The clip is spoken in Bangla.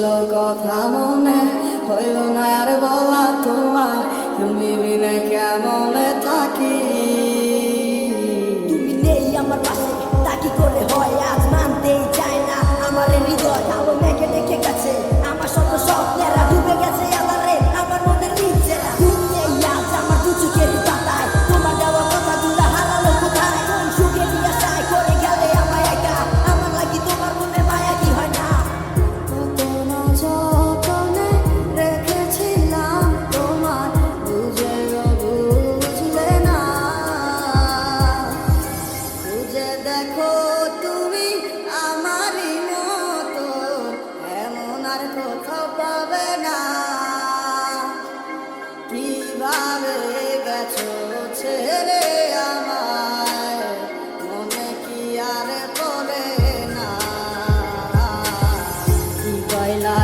ছিল কথা মনে, হইল না আর বলা তোমায়, তুমি বিনে কেমন থাকি। তুমি নেই আমার পাশে, তা কি করে হয় আজ মানতেই চায় না আমার হৃদয়। আলো মেঘে রেখে গেছে আমার শত স্বপ্নেরা, ডুবে গেছে আধারে আমার মনের নিচে। ঘুম নেই আজ আমার দু চোখের পাতায়, তোমার দেওয়া কথাগুলো হারালো কোথায়? কোন সুখে আশায় করে গেলে আমায় একা, আমার লাগি তোমার মনে মায়া কি হয় না? কত না যতনে রেখেছিলাম তোমার, বুঝেও বুঝলে না। বুঝে দেখো তুমি আমারই মতো, এমন আর কোথাও পাবে না। কিভাবে গেছো ছেড়ে আমায়, মনে কি আর পড়ে না। কি কইলা